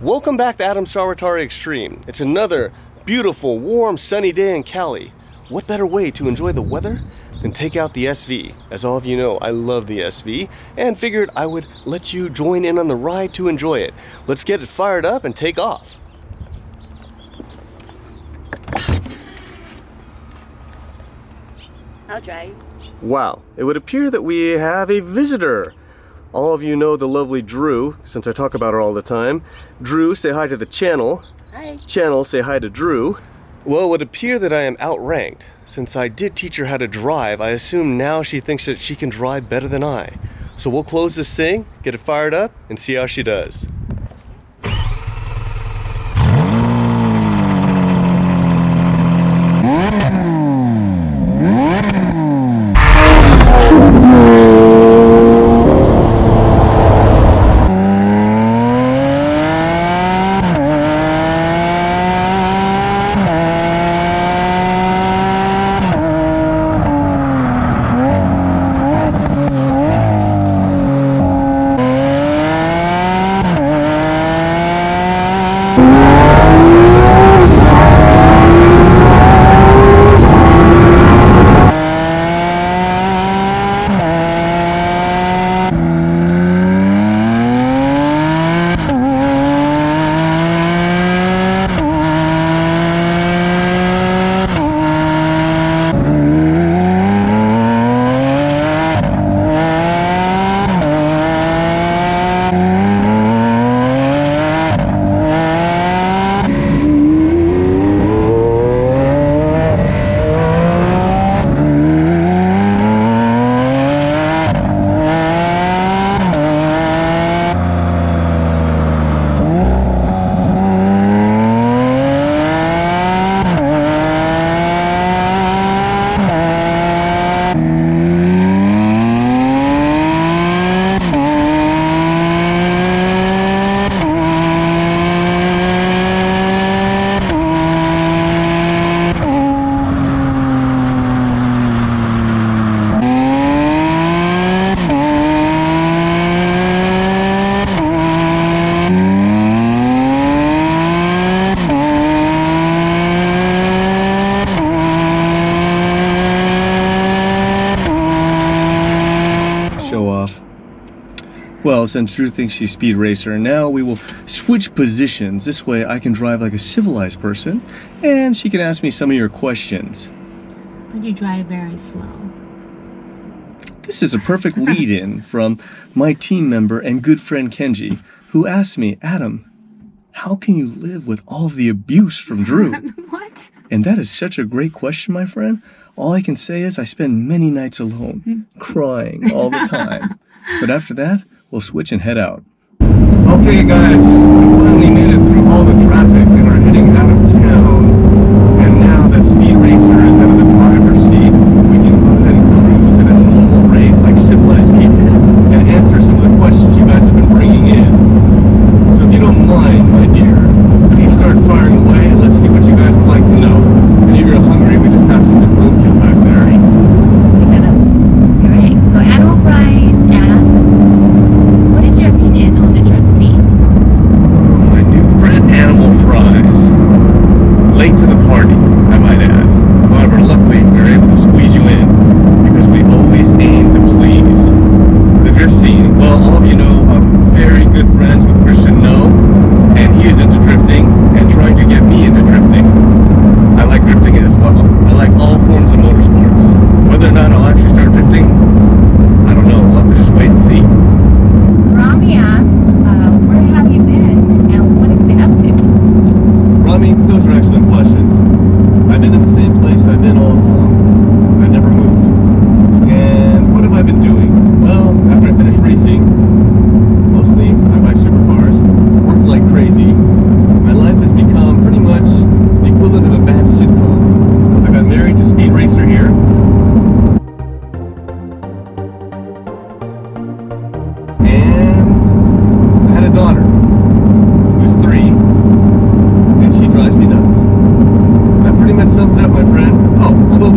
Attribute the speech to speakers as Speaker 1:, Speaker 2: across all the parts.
Speaker 1: Welcome back to Saruwatari Xtreme. It's another beautiful, warm, sunny day in Cali. What better way to enjoy the weather than take out the SV? As all of you know, I love the SV and figured I would let you join in on the ride to enjoy it. Let's get it fired up and take off.
Speaker 2: I'll drive.
Speaker 1: Wow, it would appear that we have a visitor. All of you know the lovely Dru, since I talk about her all the time. Dru, say hi to the channel.
Speaker 2: Hi.
Speaker 1: Channel, say hi to Dru. Well, it would appear that I am outranked. Since I did teach her how to drive, I assume now she thinks that she can drive better than I. So we'll close this thing, get it fired up, and see how she does. Well, since Dru thinks she's Speed Racer, now we will switch positions. This way I can drive like a civilized person, and she can ask me some of your questions.
Speaker 2: But you drive very slow.
Speaker 1: This is a perfect lead-in from my team member and good friend Kenji, who asked me, Adam, how can you live with all of the abuse from Dru?
Speaker 2: What?
Speaker 1: And that is such a great question, my friend. All I can say is I spend many nights alone, crying all the time. But after that, we'll switch and head out. Okay guys, we finally made it through all the traffic and are heading out of town. And now that Speed Racer is out of the driver's seat, we can go ahead and cruise at a normal rate like civilized people and answer some of the questions you guys have been bringing in. So if you don't mind, my dear, please start firing away and let's see what you guys would like to know. And if you're hungry, we just pass some good roadkill back there.
Speaker 2: Alright, so Animal Fries asks, what is your opinion on the drift scene?
Speaker 1: My new friend Animal Fries. Late to the party, I might add. However, luckily, we were able to squeeze you in because we always aim to please. The drift scene, well, all of you know I'm very good friends with Christian No, and he is into drifting and trying to get me into drifting. I like drifting as well. I like all forms of motorsports. Whether or not I'll actually start drifting, I don't know. We'll have to just wait and see.
Speaker 2: Rami asks, where have you been and what have you been up to?
Speaker 1: Rami, those are excellent questions. I've been in the same place I've been all along. I never moved. And what have I been doing? Well, after I finished racing, mostly I buy supercars, work like crazy. My life has become pretty much the equivalent of a bad sitcom. I got married to Speed Racer here. And I had a daughter who's 3, and she drives me nuts. That pretty much sums it up, my friend. Oh, although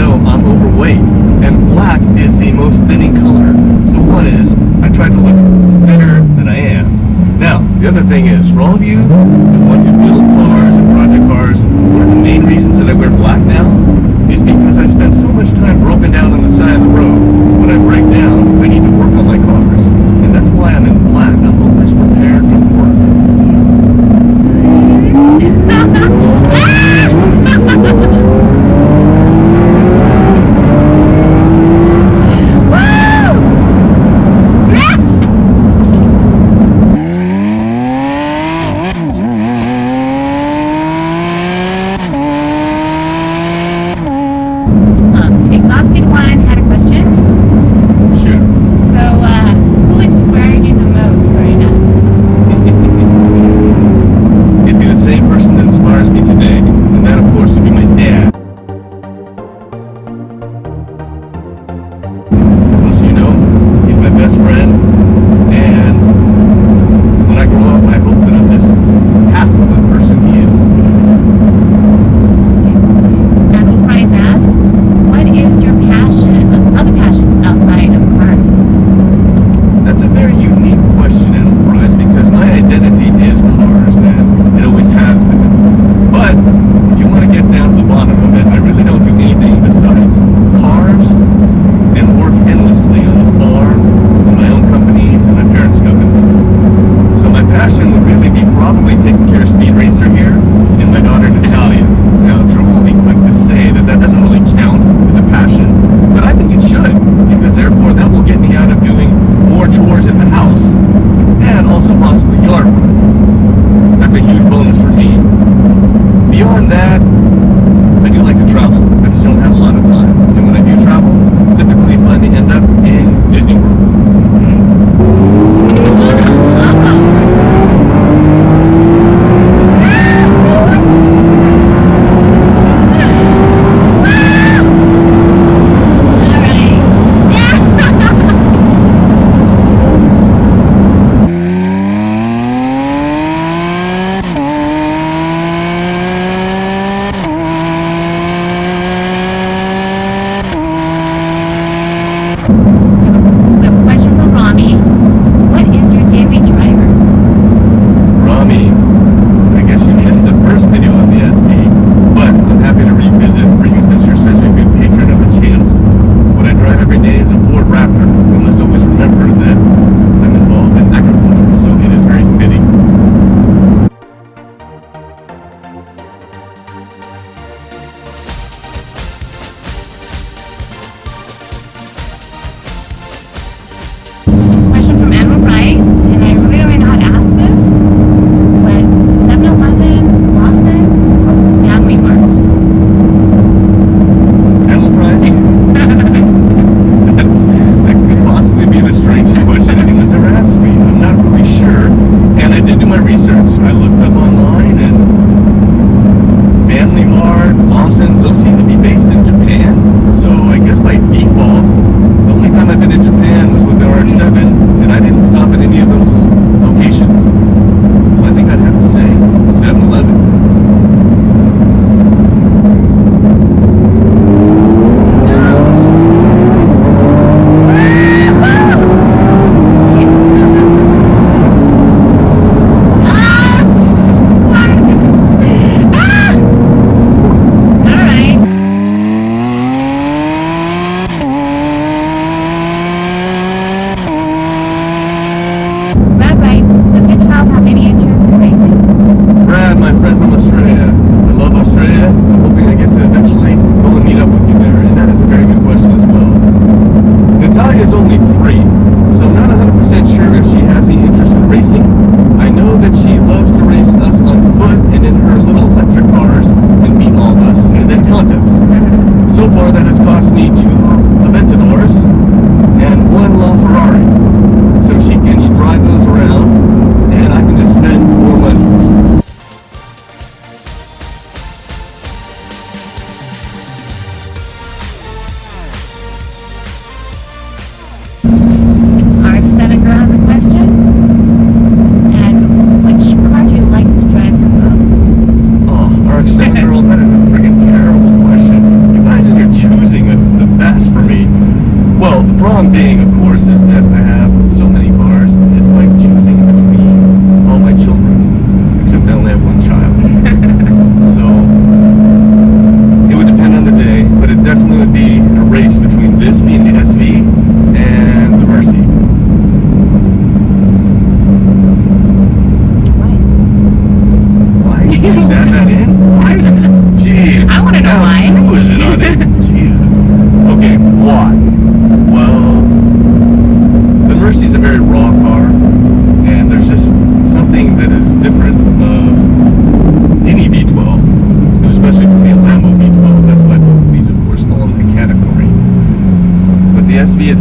Speaker 1: know, I'm overweight, and black is the most thinning color. So one is, I try to look thinner than I am. Now, the other thing is, for all of you who want to build cars and project cars, one of the main reasons that I wear black now is because I spend so much time broken down on the side of the road. When I break down, I need to work on my cars. And that's why I'm in black. I'm always prepared to work.
Speaker 2: Exhausted One had a question.
Speaker 1: Shoot.
Speaker 2: So, who inspired you the most growing up?
Speaker 1: It'd be the same person that inspires me today. And that, of course, would be my dad. As most of you know, he's my best friend. And when I grow up, I hope that I'm just half of the person he is.
Speaker 2: Apple Fries asked, what is your passion, other passions outside of cars?
Speaker 1: That's a very unique question, Adam Fries, because my identity is cars, and it always has been. But if you want to get down to the bottom of it, I really don't do anything besides cars and work endlessly on the farm, on my own companies, and my parents' companies. So my passion would really be probably taking care of Speed Racer here and my daughter Natalia. Now, Drew will be quick to say that that doesn't really count as a passion, but I think it should, because therefore that will get me out of doing more chores in the house and also possibly yard work. That's a huge bonus for me. Beyond that, I do like to travel. I just don't have a lot of time. And when I do travel, typically find me end up in Disney World.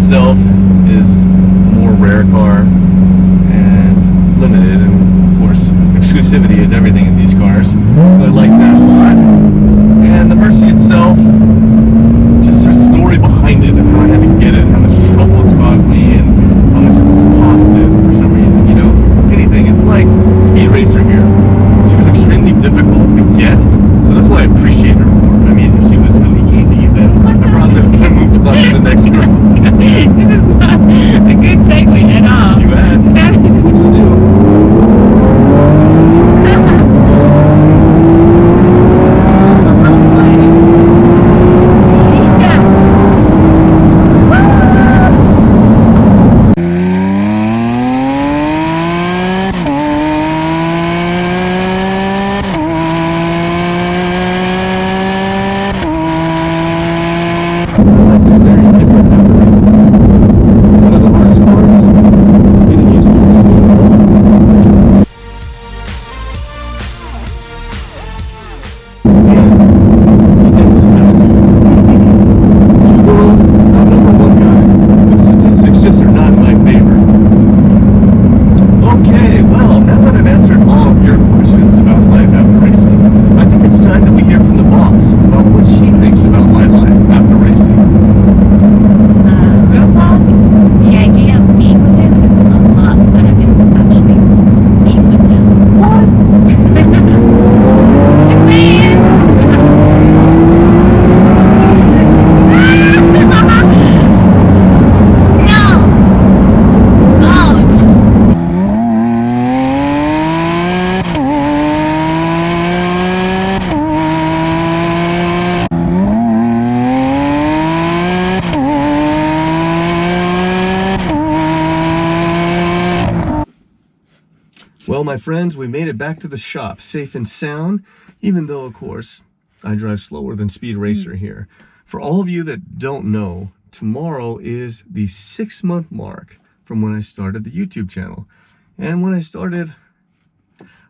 Speaker 1: itself is a more rare car and limited, and of course exclusivity is everything in these cars, so I like that a lot. And the Mercy itself, just there's a story behind it of how I had to get it, how much trouble it's caused me, and how much it's costed for some reason, you know, anything. It's like Speed Racer here. She was extremely difficult to get, so that's why I appreciate her more. I mean, if she was really easy, then I probably would have moved on to the next group.
Speaker 2: This is not a good segue at all.
Speaker 1: You asked. What you do? Well, my friends, we made it back to the shop safe and sound, even though, of course, I drive slower than Speed Racer here. For all of you that don't know, tomorrow is the 6-month mark from when I started the YouTube channel. And when I started,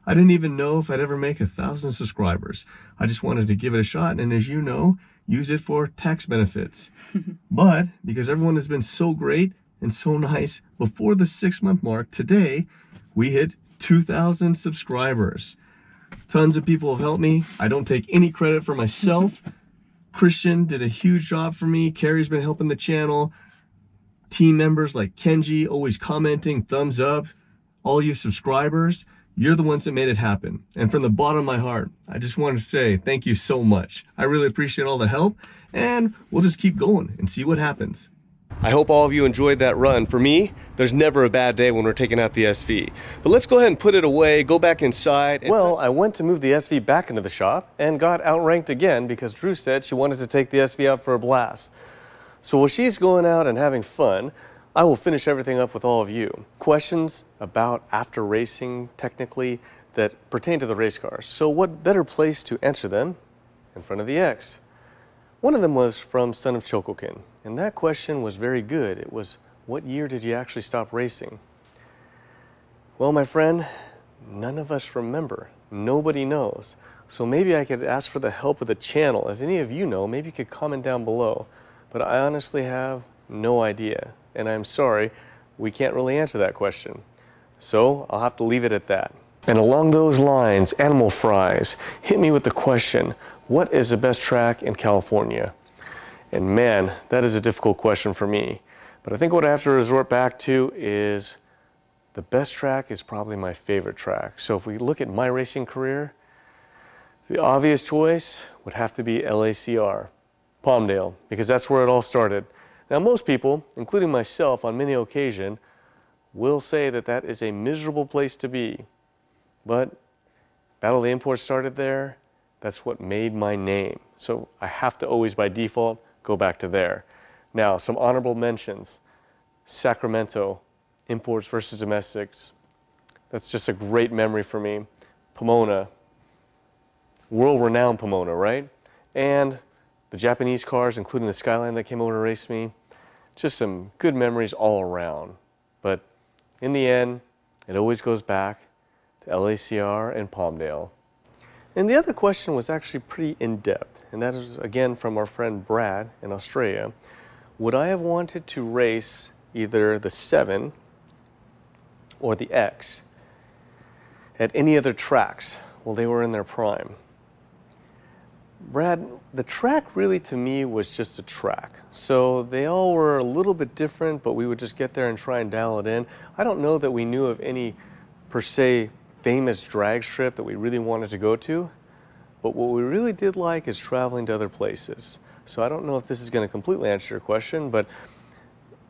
Speaker 1: I didn't even know if I'd ever make 1,000 subscribers. I just wanted to give it a shot, and as you know, use it for tax benefits. But because everyone has been so great and so nice, before the 6-month mark, today, we hit 2,000 subscribers. Tons of people have helped me. I don't take any credit for myself. Christian did a huge job for me. Carrie's been helping the channel. Team members like Kenji, always commenting, thumbs up. All you subscribers, you're the ones that made it happen. And from the bottom of my heart, I just want to say thank you so much. I really appreciate all the help, and we'll just keep going and see what happens. I hope all of you enjoyed that run. For me, there's never a bad day when we're taking out the SV. But let's go ahead and put it away, go back inside. Well, I went to move the SV back into the shop and got outranked again because Dru said she wanted to take the SV out for a blast. So while she's going out and having fun, I will finish everything up with all of you. Questions about after racing, technically, that pertain to the race cars. So what better place to answer them in front of the X? One of them was from Son of Chokokin, and that question was very good. It was, what year did you actually stop racing? Well, my friend, none of us remember. Nobody knows. So maybe I could ask for the help of the channel. If any of you know, maybe you could comment down below. But I honestly have no idea, and I'm sorry, we can't really answer that question. So I'll have to leave it at that. And along those lines, Animal Fries hit me with the question, what is the best track in California? And man, that is a difficult question for me. But I think what I have to resort back to is the best track is probably my favorite track. So if we look at my racing career, the obvious choice would have to be LACR, Palmdale, because that's where it all started. Now most people, including myself on many occasions, will say that that is a miserable place to be. But Battle of the Imports started there. That's what made my name. So I have to always, by default, go back to there. Now, some honorable mentions. Sacramento, imports versus domestics. That's just a great memory for me. Pomona, world-renowned Pomona, right? And the Japanese cars, including the Skyline that came over to race me. Just some good memories all around. But in the end, it always goes back to LACR and Palmdale. And the other question was actually pretty in-depth, and that is again from our friend Brad in Australia. Would I have wanted to race either the 7 or the X at any other tracks while they were in their prime? Brad, the track really to me was just a track. So they all were a little bit different, but we would just get there and try and dial it in. I don't know that we knew of any per se famous drag strip that we really wanted to go to, but what we really did like is traveling to other places. So I don't know if this is going to completely answer your question, but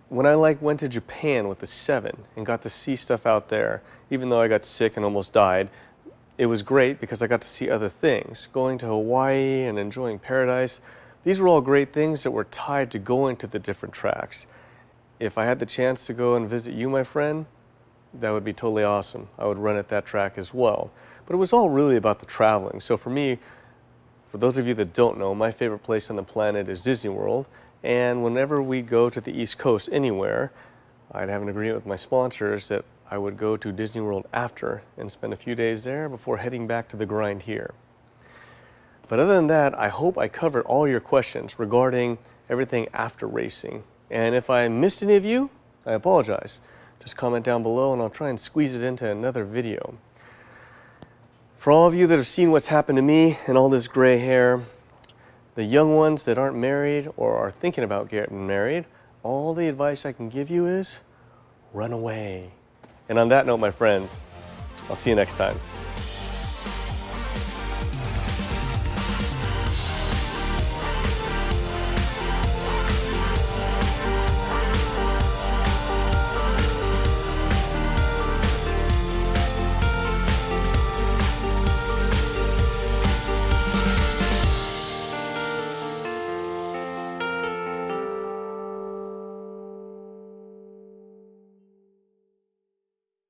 Speaker 1: when I went to Japan with the 7 and got to see stuff out there, even though I got sick and almost died, it was great because I got to see other things. Going to Hawaii and enjoying paradise, these were all great things that were tied to going to the different tracks. If I had the chance to go and visit you, my friend, that would be totally awesome. I would run at that track as well. But it was all really about the traveling. So for me, for those of you that don't know, my favorite place on the planet is Disney World. And whenever we go to the East Coast anywhere, I'd have an agreement with my sponsors that I would go to Disney World after and spend a few days there before heading back to the grind here. But other than that, I hope I covered all your questions regarding everything after racing. And if I missed any of you, I apologize. Just comment down below and I'll try and squeeze it into another video. For all of you that have seen what's happened to me and all this gray hair, the young ones that aren't married or are thinking about getting married, all the advice I can give you is run away. And on that note, my friends, I'll see you next time.